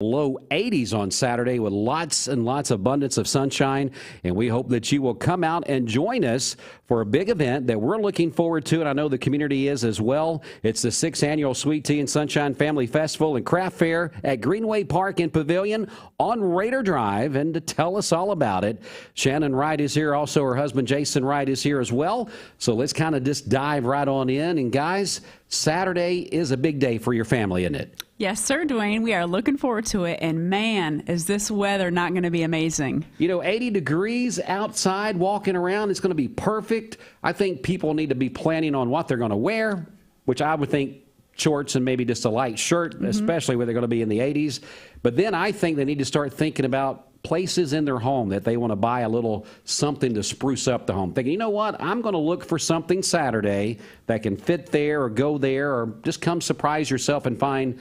Low 80s on Saturday with lots and lots of abundance of sunshine, and we hope that you will come out and join us for a big event that we're looking forward to, and I know the community is as well. It's the 6th Annual Sweet Tea and Sunshine Family Festival and Craft Fair at Greenway Park and Pavilion on Raider Drive, and to tell us all about it, Shannon Wright is here. Also, her husband Jason Wright is here as well, so let's kind of just dive right on in. And guys, Saturday is a big day for your family, isn't it? Yes, sir, Dwayne. We are looking forward to it. And man, is this weather not going to be amazing? You know, 80 degrees outside, walking around, it's going to be perfect. I think people need to be planning on what they're going to wear, which I would think shorts and maybe just a light shirt, especially when they're going to be in the 80s. But then I think they need to start thinking about places in their home that they want to buy a little something to spruce up the home. Thinking, you know what, I'm going to look for something Saturday that can fit there or go there, or just come surprise yourself and find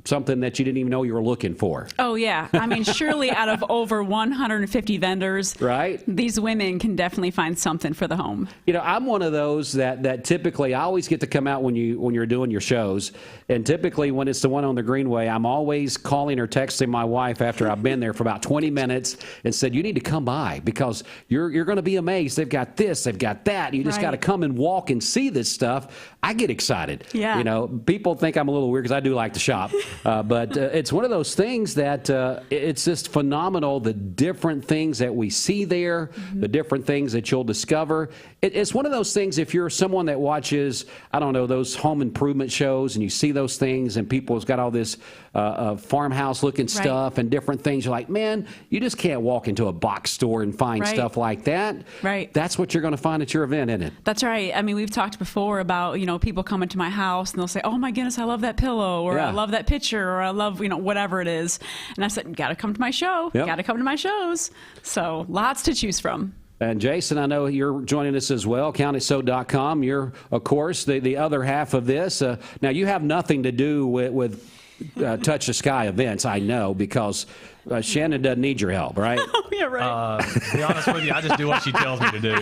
something that you didn't even know you were looking for. Oh, yeah. I mean, surely out of over 150 vendors, right? These women can definitely find something for the home. You know, I'm one of those that typically I always get to come out when you're doing your shows, and typically when it's the one on the Greenway, I'm always calling or texting my wife after I've been there for about 20 minutes and said, you need to come by because you're going to be amazed. They've got this, they've got that. You just got to come and walk and see this stuff. I get excited. Yeah. You know, people think I'm a little weird because I do like to shop. But it's one of those things that it's just phenomenal, the different things that we see there, the different things that you'll discover. It's one of those things, if you're someone that watches, I don't know, those home improvement shows and you see those things and people's got all this farmhouse looking stuff and different things, you're like, man, you just can't walk into a box store and find stuff like that. Right. That's what you're going to find at your event, isn't it? That's right. I mean, we've talked before about, you know, people coming to my house and they'll say, oh my goodness, I love that pillow, or I love that picture, or I love, you know, whatever it is. And I said, got to come to my show. Got to come to my shows. So lots to choose from. And Jason, I know you're joining us as well, CountItSo.com. You're, of course, the other half of this. Now, you have nothing to do with Touch the Sky events, I know, because Shannon doesn't need your help, right? Oh, yeah, right. To be honest with you, I just do what she tells me to do.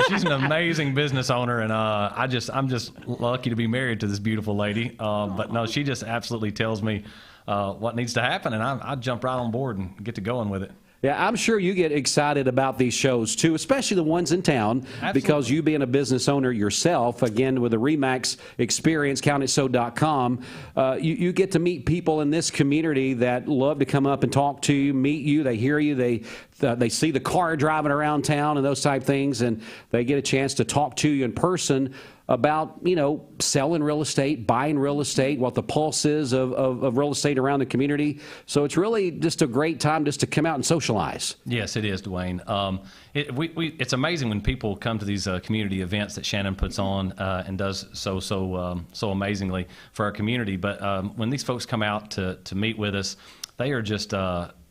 She's an amazing business owner, and I'm just lucky to be married to this beautiful lady. But no, she just absolutely tells me what needs to happen, and I jump right on board and get to going with it. Yeah, I'm sure you get excited about these shows, too, especially the ones in town, because you being a business owner yourself, again, with the RE/MAX experience, CountItSo.com, you get to meet people in this community that love to come up and talk to you, meet you, they hear you, they see the car driving around town and those type things, and they get a chance to talk to you in person about, you know, selling real estate, buying real estate, what the pulse is of real estate around the community. So it's really just a great time just to come out and socialize. Yes, it is, Dwayne. It's amazing when people come to these community events that Shannon puts on and does so amazingly for our community. But when these folks come out to meet with us, they are just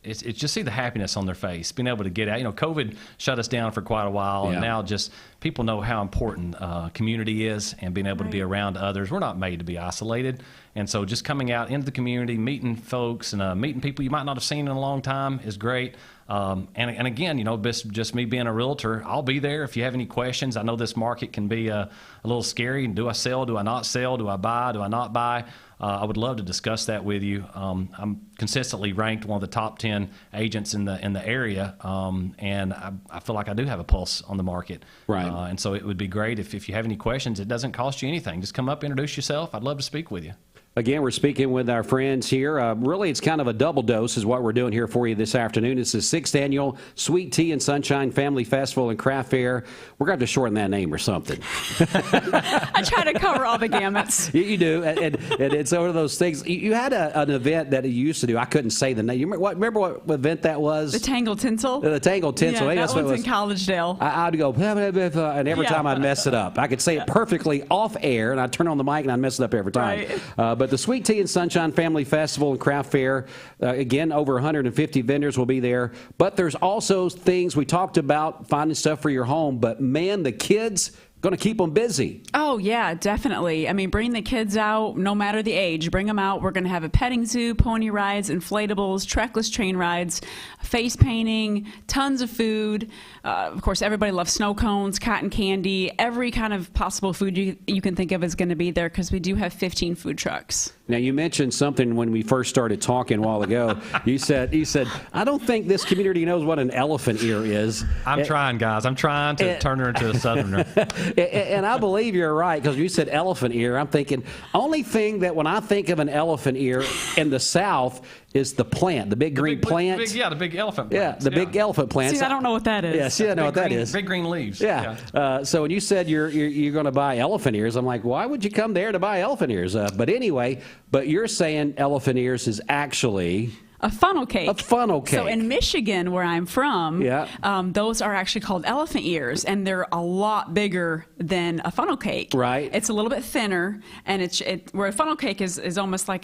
it's just see the happiness on their face, being able to get out. You know, COVID shut us down for quite a while, and now just people know how important community is and being able to be around others. We're not made to be isolated, and so just coming out into the community, meeting folks, and meeting people you might not have seen in a long time is great. And again, you know, just me being a realtor, I'll be there if you have any questions. I know this market can be a little scary. Do I sell? Do I not sell? Do I buy? Do I not buy? I would love to discuss that with you. I'm consistently ranked one of the top 10 agents in the area, and I feel like I do have a pulse on the market. Right. And so it would be great if you have any questions. It doesn't cost you anything. Just come up, introduce yourself. I'd love to speak with you. Again, we're speaking with our friends here. Really, it's kind of a double dose is what we're doing here for you this afternoon. It's the 6th Annual Sweet Tea and Sunshine Family Festival and Craft Fair. We're going to have to shorten that name or something. I try to cover all the gamuts. You do, and it's one of those things. You had an event that you used to do. I couldn't say the name. You remember what event that was? The Tangled Tinsel? The Tangled Tinsel. Yeah, that one's in Collegedale. I'd go, and every time I'd mess it up. I could say it perfectly off air, and I'd turn on the mic, and I'd mess it up every time. Right. But the Sweet Tea and Sunshine Family Festival and Craft Fair, again, over 150 vendors will be there. But there's also things we talked about, finding stuff for your home. But, man, the kids going to keep them busy. Oh, yeah, definitely. I mean, bring the kids out, no matter the age. Bring them out. We're going to have a petting zoo, pony rides, inflatables, treckless train rides, face painting, tons of food. Of course, everybody loves snow cones, cotton candy. Every kind of possible food you can think of is going to be there because we do have 15 food trucks. Now, you mentioned something when we first started talking a while ago. You said, I don't think this community knows what an elephant ear is. I'm trying, guys. I'm trying to turn her into a Southerner. And I believe you're right, because you said elephant ear. I'm thinking, only thing that when I think of an elephant ear in the South is the plant, the big green plant. The big elephant Yeah, plants. the big elephant plants. See, I don't know what that is. Yeah, see, I know what that green, is. Big green leaves. Yeah. So when you said you're going to buy elephant ears, I'm like, why would you come there to buy elephant ears? But anyway, but you're saying elephant ears is actually a funnel cake. A funnel cake. So in Michigan, where I'm from, those are actually called elephant ears, and they're a lot bigger than a funnel cake. Right. It's a little bit thinner, and where a funnel cake is almost looks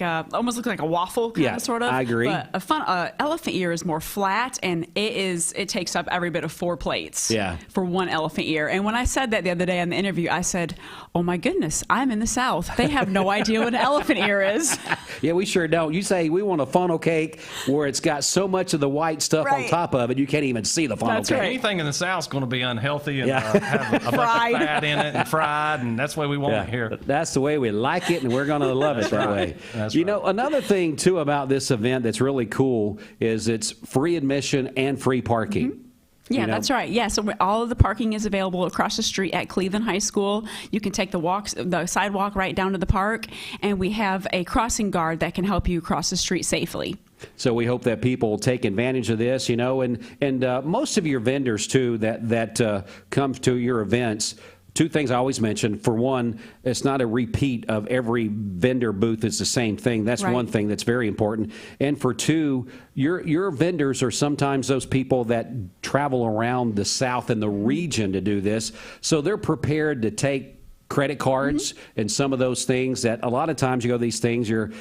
like a waffle kind of sort of. I agree. But a elephant ear is more flat, and it takes up every bit of 4 plates. Yeah. For one elephant ear. And when I said that the other day in the interview, I said, "Oh my goodness, I'm in the South. They have no idea what an elephant ear is." Yeah, we sure don't. You say we want a funnel cake where it's got so much of the white stuff on top of it, you can't even see the funnel That's cake. right. Anything in the South is going to be unhealthy and have a bunch of fat in it and fried, and that's the way we want it here. That's the way we like it, and we're going to love it that way. That's you know, another thing, too, about this event that's really cool is it's free admission and free parking. Yeah, that's right. Yeah, so all of the parking is available across the street at Cleveland High School. You can take the sidewalk right down to the park, and we have a crossing guard that can help you cross the street safely. So we hope that people take advantage of this, and most of your vendors, too, that come to your events. 2 things I always mention. For one, it's not a repeat of every vendor booth is the same thing. That's one thing that's very important. And for 2, your vendors are sometimes those people that travel around the South and the region to do this. So they're prepared to take credit cards and some of those things that a lot of times you go to these things, you're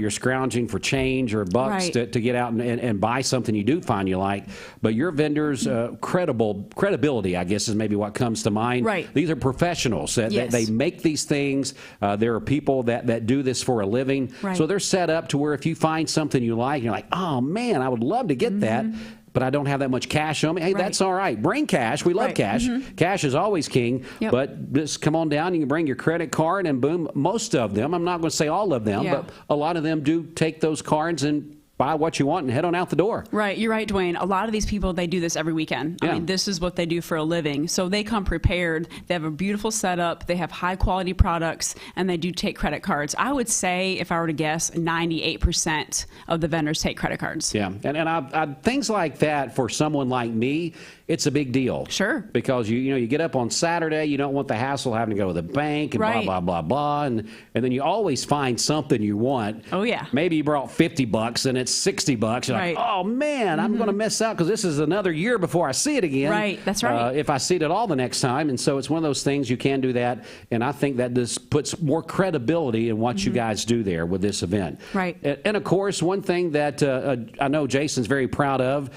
scrounging for change or bucks to get out and buy something you do find you like. But your vendors, credibility, I guess, is maybe what comes to mind. Right. These are professionals. They make these things. There are people that do this for a living. Right. So they're set up to where if you find something you like, you're like, oh, man, I would love to get that. But I don't have that much cash on me. Hey, that's all right. Bring cash. We love cash. Cash is always king. Yep. But just come on down. You can bring your credit card, and boom, most of them, I'm not going to say all of them, but a lot of them do take those cards and buy what you want and head on out the door. Right. You're right, Dwayne. A lot of these people, they do this every weekend. I mean, this is what they do for a living. So they come prepared. They have a beautiful setup. They have high quality products, and they do take credit cards. I would say, if I were to guess, 98% of the vendors take credit cards. Yeah. And I things like that for someone like me, it's a big deal. Sure. Because you get up on Saturday, you don't want the hassle of having to go to the bank and blah, blah, blah, blah. And then you always find something you want. Oh, yeah. Maybe you brought $50 and it's $60. You're like, oh, man, I'm going to miss out because this is another year before I see it again. Right. That's right. If I see it at all the next time. And so it's one of those things you can do that. And I think that just puts more credibility in what you guys do there with this event. Right. And of course, one thing that I know Jason's very proud of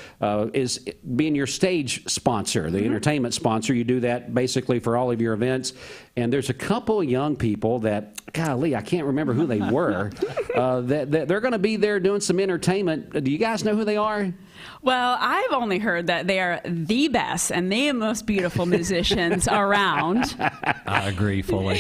is being your stage sponsor, the entertainment sponsor. You do that basically for all of your events. And there's a couple of young people that, golly, I can't remember who they were, that they're going to be there doing some entertainment. Do you guys know who they are? Well, I've only heard that they are the best and the most beautiful musicians around. I agree fully.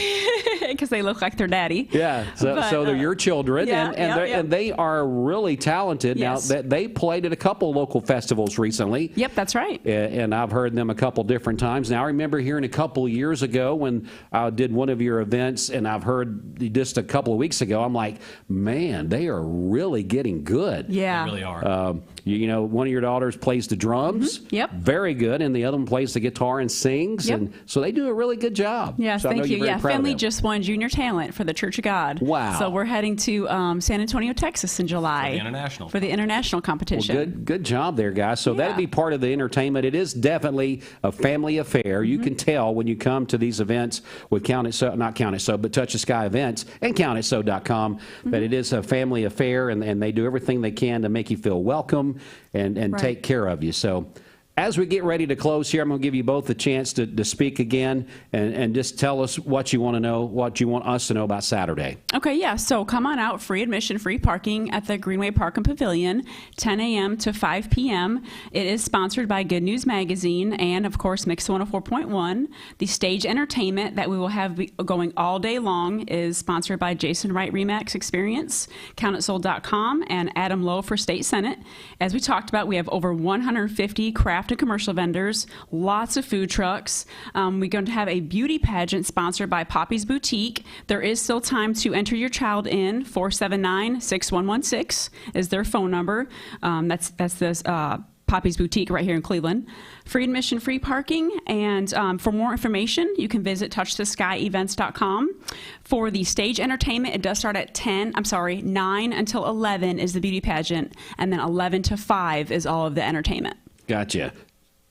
Because they look like their daddy. Yeah, so they're your children, and they are really talented. Yes. Now, they played at a couple local festivals recently. Yep, that's right. And I've heard them a couple different times. Now, I remember hearing a couple years ago when I did one of your events, and I've heard just a couple of weeks ago, I'm like, man, they are really getting good. Yeah. They really are. One of your daughters plays the drums. Yep. Very good. And the other one plays the guitar and sings. Yep. And so they do a really good job. Yes, so thank you. Yeah, Finley just just won Junior Talent for the Church of God. Wow. So we're heading to San Antonio, Texas in July. For the international competition. Well, good job there, guys. So that'd be part of the entertainment. It is definitely a family affair. You can tell when you come to these events with not Count It So, but Touch the Sky events and CountItSo.com that it is a family affair, and they do everything they can to make you feel welcome and take care of you. So As we get ready to close here, I'm going to give you both the chance to speak again and just tell us what you want to know, what you want us to know about Saturday. Okay, yeah. So come on out, free admission, free parking at the Greenway Park and Pavilion, 10 a.m. to 5 p.m. It is sponsored by Good News Magazine and, of course, Mix 104.1. The stage entertainment that we will have going all day long is sponsored by Jason Wright Remax Experience, CountItSold.com, and Adam Lowe for State Senate. As we talked about, we have over 150 craft and commercial vendors, lots of food trucks. We're going to have a beauty pageant sponsored by Poppy's Boutique. There is still time to enter your child in. 479-6116 is their phone number. That's this Poppy's Boutique right here in Cleveland. Free admission, free parking, and for more information, you can visit touchtheskyevents.com. For the stage entertainment, it does start at 9 until 11 is the beauty pageant, and then 11 to 5 is all of the entertainment. Gotcha.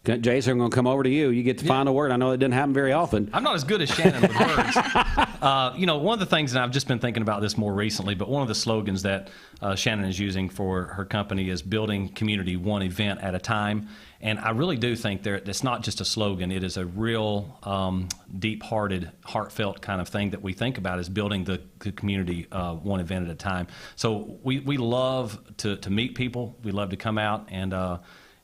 Jason, I'm going to come over to you. You get the final word. I know it didn't happen very often. I'm not as good as Shannon with words. One of the things, and I've just been thinking about this more recently, but one of the slogans that Shannon is using for her company is building community one event at a time. And I really do think it's not just a slogan. It is a real deep-hearted, heartfelt kind of thing that we think about is building the community one event at a time. So we love to meet people. We love to come out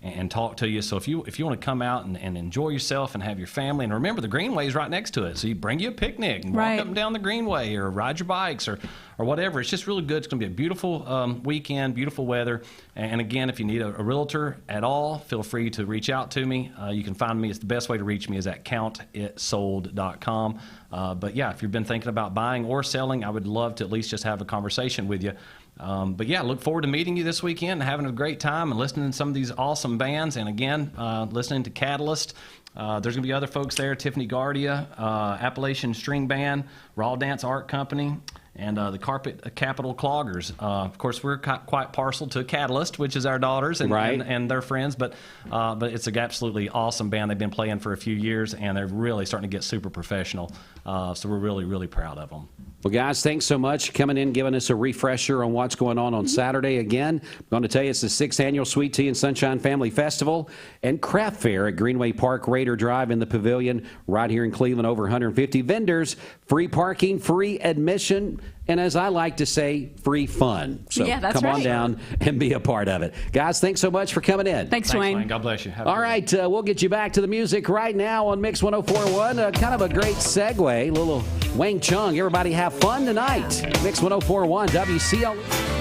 and talk to you. So if you want to come out and enjoy yourself and have your family, and remember the Greenway is right next to it, so you bring you a picnic and walk up and down the Greenway or ride your bikes or whatever. It's just really good. It's going to be a beautiful weekend, beautiful weather. And again, if you need a realtor at all, feel free to reach out to me. You can find me. It's the best way to reach me is at CountItSold.com. But yeah, if you've been thinking about buying or selling, I would love to at least just have a conversation with you. But yeah, look forward to meeting you this weekend and having a great time and listening to some of these awesome bands. And again, listening to Catalyst. There's going to be other folks there, Tiffany Guardia, Appalachian String Band, Raw Dance Art Company, and the Carpet Capital Cloggers. Of course, we're quite partial to Catalyst, which is our daughters and their friends, but it's an absolutely awesome band. They've been playing for a few years, and they're really starting to get super professional. So we're really, really proud of them. Well, guys, thanks so much for coming in, giving us a refresher on what's going on Saturday. Again, I'm going to tell you it's the 6th Annual Sweet Tea and Sunshine Family Festival and Craft Fair at Greenway Park, Raider Drive in the Pavilion right here in Cleveland. Over 150 vendors, free parking, free admission, and as I like to say, free fun. So come on down and be a part of it. Guys, thanks so much for coming in. Thanks, Dwayne. God bless you. All right, we'll get you back to the music right now on Mix 104.1. Kind of a great segue, a little Wang Chung. Everybody have fun tonight. Mix 104.1 WCL.